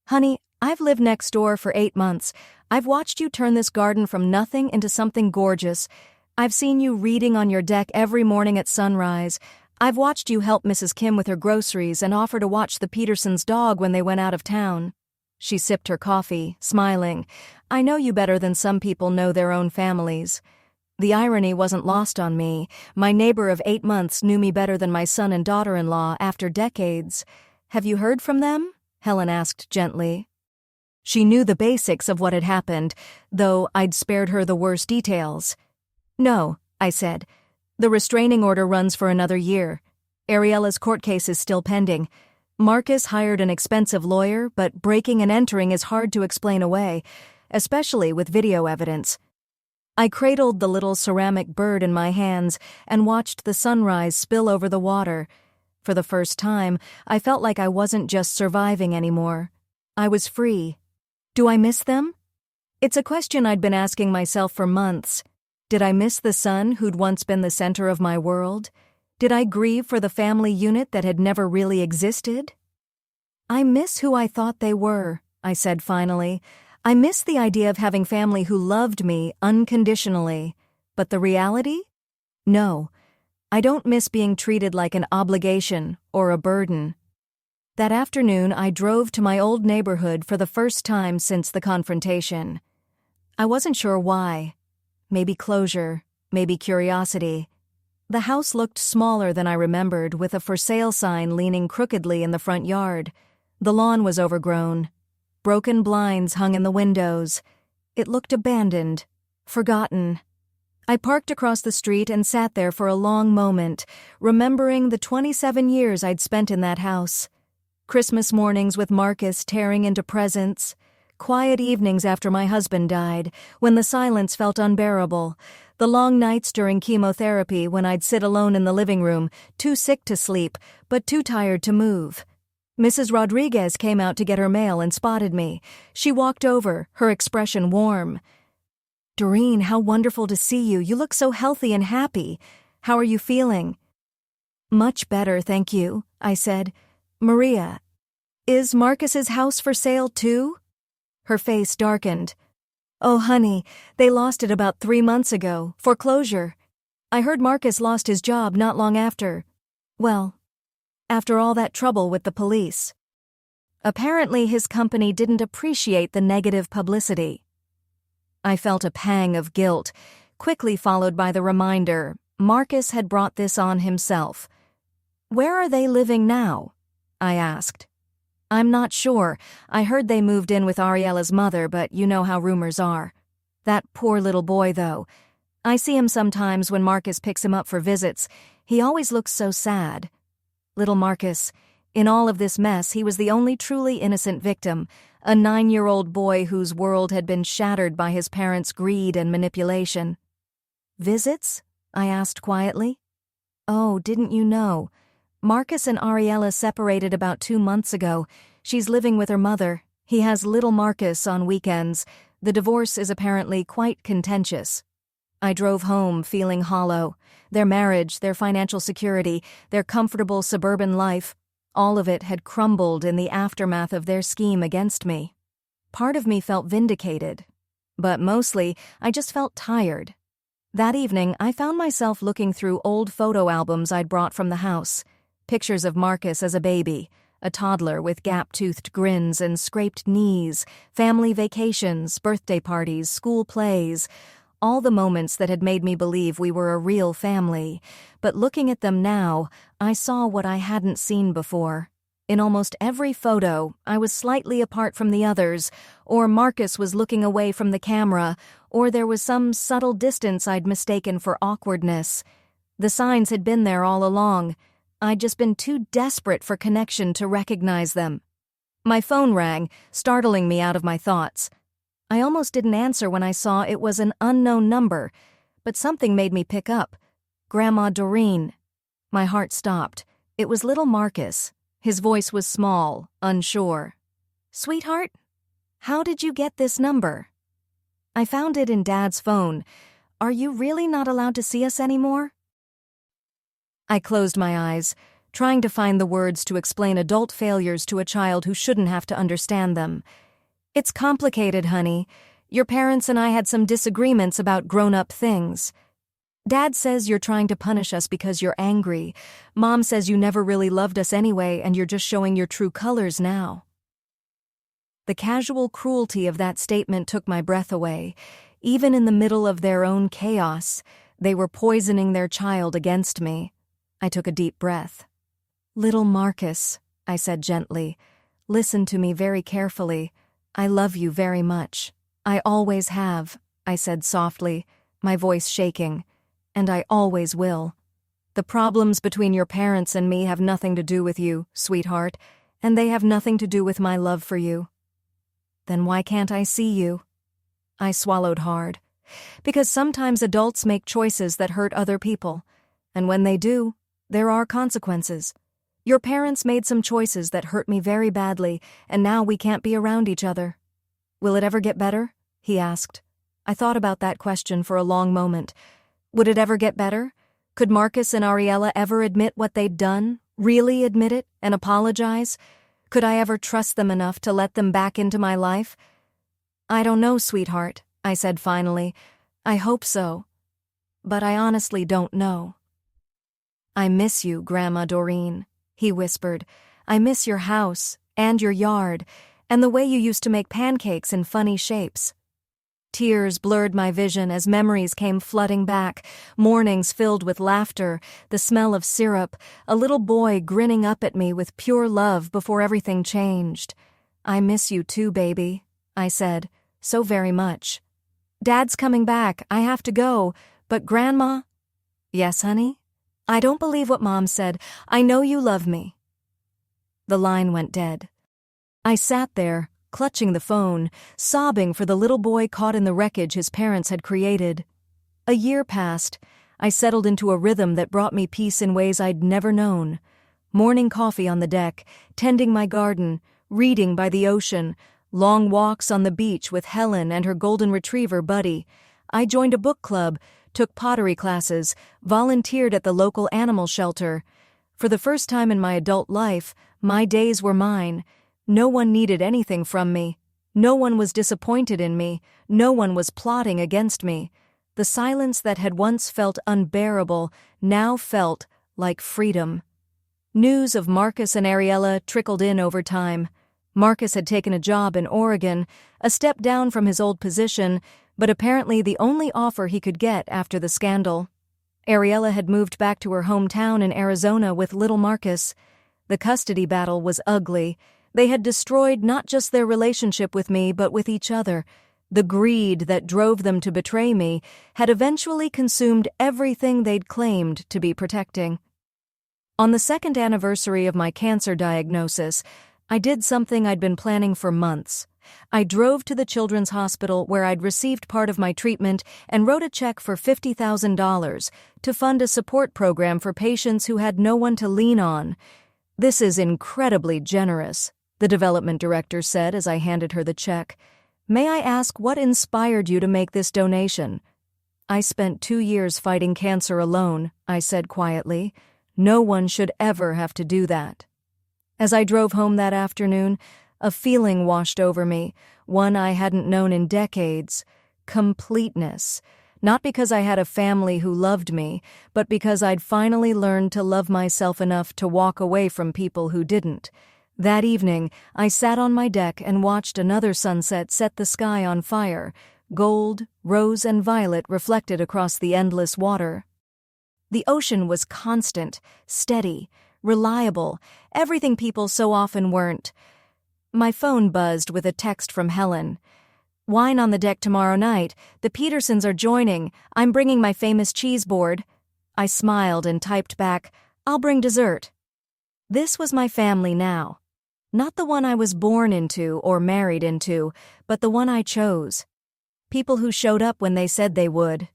"Honey, I've lived next door for 8 months. I've watched you turn this garden from nothing into something gorgeous. I've seen you reading on your deck every morning at sunrise. I've watched you help Mrs. Kim with her groceries and offer to watch the Petersons' dog when they went out of town." She sipped her coffee, smiling. "I know you better than some people know their own families." The irony wasn't lost on me. My neighbor of 8 months knew me better than my son and daughter-in-law after decades. "Have you heard from them?" Helen asked gently. She knew the basics of what had happened, though I'd spared her the worst details. "No," I said. "The restraining order runs for another year. Ariela's court case is still pending. Marcus hired an expensive lawyer, but breaking and entering is hard to explain away, especially with video evidence." I cradled the little ceramic bird in my hands and watched the sunrise spill over the water. For the first time, I felt like I wasn't just surviving anymore. I was free. "Do I miss them?" It's a question I'd been asking myself for months. Did I miss the son who'd once been the center of my world? Did I grieve for the family unit that had never really existed? I miss who I thought they were, I said finally. I miss the idea of having family who loved me unconditionally. But the reality? No. I don't miss being treated like an obligation or a burden. That afternoon, I drove to my old neighborhood for the first time since the confrontation. I wasn't sure why. Maybe closure, maybe curiosity. The house looked smaller than I remembered, with a for sale sign leaning crookedly in the front yard. The lawn was overgrown. Broken blinds hung in the windows. It looked abandoned, forgotten. I parked across the street and sat there for a long moment, remembering the 27 years I'd spent in that house. Christmas mornings with Marcus tearing into presents. Quiet evenings after my husband died, when the silence felt unbearable. The long nights during chemotherapy when I'd sit alone in the living room, too sick to sleep, but too tired to move. Mrs. Rodriguez came out to get her mail and spotted me. She walked over, her expression warm. "Doreen, how wonderful to see you. You look so healthy and happy. How are you feeling?" "Much better, thank you," I said. "Maria, is Marcus's house for sale too?" Her face darkened. "Oh, honey, they lost it about 3 months ago. Foreclosure. I heard Marcus lost his job not long after. Well, after all that trouble with the police. Apparently his company didn't appreciate the negative publicity." I felt a pang of guilt, quickly followed by the reminder Marcus had brought this on himself. "Where are they living now?" I asked. "I'm not sure. I heard they moved in with Ariella's mother, but you know how rumors are. That poor little boy, though. I see him sometimes when Marcus picks him up for visits. He always looks so sad. Little Marcus, in all of this mess, he was the only truly innocent victim, a 9-year-old boy whose world had been shattered by his parents' greed and manipulation." "Visits?" I asked quietly. "Oh, didn't you know? Marcus and Ariella separated about 2 months ago. She's living with her mother. He has little Marcus on weekends. The divorce is apparently quite contentious." I drove home feeling hollow. Their marriage, their financial security, their comfortable suburban life, all of it had crumbled in the aftermath of their scheme against me. Part of me felt vindicated, but mostly I just felt tired. That evening, I found myself looking through old photo albums I'd brought from the house. Pictures of Marcus as a baby, a toddler with gap-toothed grins and scraped knees, family vacations, birthday parties, school plays, all the moments that had made me believe we were a real family. But looking at them now, I saw what I hadn't seen before. In almost every photo, I was slightly apart from the others, or Marcus was looking away from the camera, or there was some subtle distance I'd mistaken for awkwardness. The signs had been there all along. I'd just been too desperate for connection to recognize them. My phone rang, startling me out of my thoughts. I almost didn't answer when I saw it was an unknown number, but something made me pick up. Grandma Doreen. My heart stopped. It was little Marcus. His voice was small, unsure. "Sweetheart, how did you get this number?" "I found it in Dad's phone. Are you really not allowed to see us anymore?" I closed my eyes, trying to find the words to explain adult failures to a child who shouldn't have to understand them. "It's complicated, honey. Your parents and I had some disagreements about grown-up things. Dad says you're trying to punish us because you're angry. Mom says you never really loved us anyway and you're just showing your true colors now." The casual cruelty of that statement took my breath away. Even in the middle of their own chaos, they were poisoning their child against me. I took a deep breath. "Little Marcus," I said gently, "listen to me very carefully. I love you very much. I always have," I said softly, my voice shaking, "and I always will. The problems between your parents and me have nothing to do with you, sweetheart, and they have nothing to do with my love for you." "Then why can't I see you?" I swallowed hard. Because sometimes adults make choices that hurt other people, and when they do, there are consequences. Your parents made some choices that hurt me very badly, and now we can't be around each other. Will it ever get better? he asked. I thought about that question for a long moment. Would it ever get better? Could Marcus and Ariella ever admit what they'd done? Really admit it and apologize? Could I ever trust them enough to let them back into my life? I don't know, sweetheart, I said finally. I hope so. But I honestly don't know. I miss you, Grandma Doreen, he whispered. I miss your house and your yard and the way you used to make pancakes in funny shapes. Tears blurred my vision as memories came flooding back, mornings filled with laughter, the smell of syrup, a little boy grinning up at me with pure love before everything changed. I miss you too, baby, I said, so very much. Dad's coming back, I have to go, but Grandma… Yes, honey? I don't believe what Mom said. I know you love me. The line went dead. I sat there, clutching the phone, sobbing for the little boy caught in the wreckage his parents had created. A year passed. I settled into a rhythm that brought me peace in ways I'd never known. Morning coffee on the deck, tending my garden, reading by the ocean, long walks on the beach with Helen and her golden retriever, Buddy. I joined a book club, took pottery classes, volunteered at the local animal shelter. For the first time in my adult life, my days were mine. No one needed anything from me. No one was disappointed in me. No one was plotting against me. The silence that had once felt unbearable now felt like freedom. News of Marcus and Ariella trickled in over time. Marcus had taken a job in Oregon, a step down from his old position, but apparently the only offer he could get after the scandal. Ariella had moved back to her hometown in Arizona with little Marcus. The custody battle was ugly. They had destroyed not just their relationship with me, but with each other. The greed that drove them to betray me had eventually consumed everything they'd claimed to be protecting. On the second anniversary of my cancer diagnosis, I did something I'd been planning for months. I drove to the children's hospital where I'd received part of my treatment and wrote a check for $50,000 to fund a support program for patients who had no one to lean on. This is incredibly generous, the development director said as I handed her the check. May I ask what inspired you to make this donation? I spent 2 years fighting cancer alone, I said quietly. No one should ever have to do that. As I drove home that afternoon, a feeling washed over me, one I hadn't known in decades. Completeness. Not because I had a family who loved me, but because I'd finally learned to love myself enough to walk away from people who didn't. That evening, I sat on my deck and watched another sunset set the sky on fire, gold, rose, and violet reflected across the endless water. The ocean was constant, steady, reliable, everything people so often weren't. My phone buzzed with a text from Helen. Wine on the deck tomorrow night. The Petersons are joining. I'm bringing my famous cheese board. I smiled and typed back, I'll bring dessert. This was my family now. Not the one I was born into or married into, but the one I chose. People who showed up when they said they would.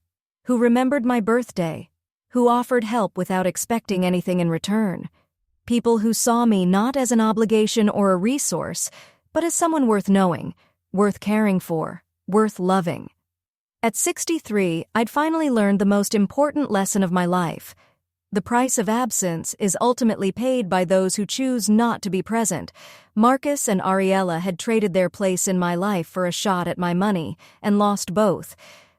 Who remembered my birthday. Who offered help without expecting anything in return. People who saw me not as an obligation or a resource, but as someone worth knowing, worth caring for, worth loving. At 63, I'd finally learned the most important lesson of my life. The price of absence is ultimately paid by those who choose not to be present. Marcus and Ariella had traded their place in my life for a shot at my money, and lost both.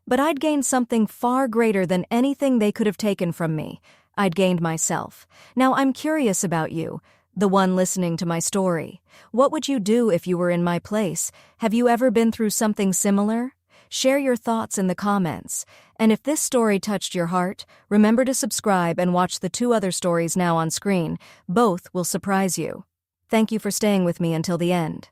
But I'd gained something far greater than anything they could have taken from me. I'd gained myself. Now I'm curious about you, the one listening to my story. What would you do if you were in my place? Have you ever been through something similar? Share your thoughts in the comments. And if this story touched your heart, remember to subscribe and watch the 2 other stories now on screen. Both will surprise you. Thank you for staying with me until the end.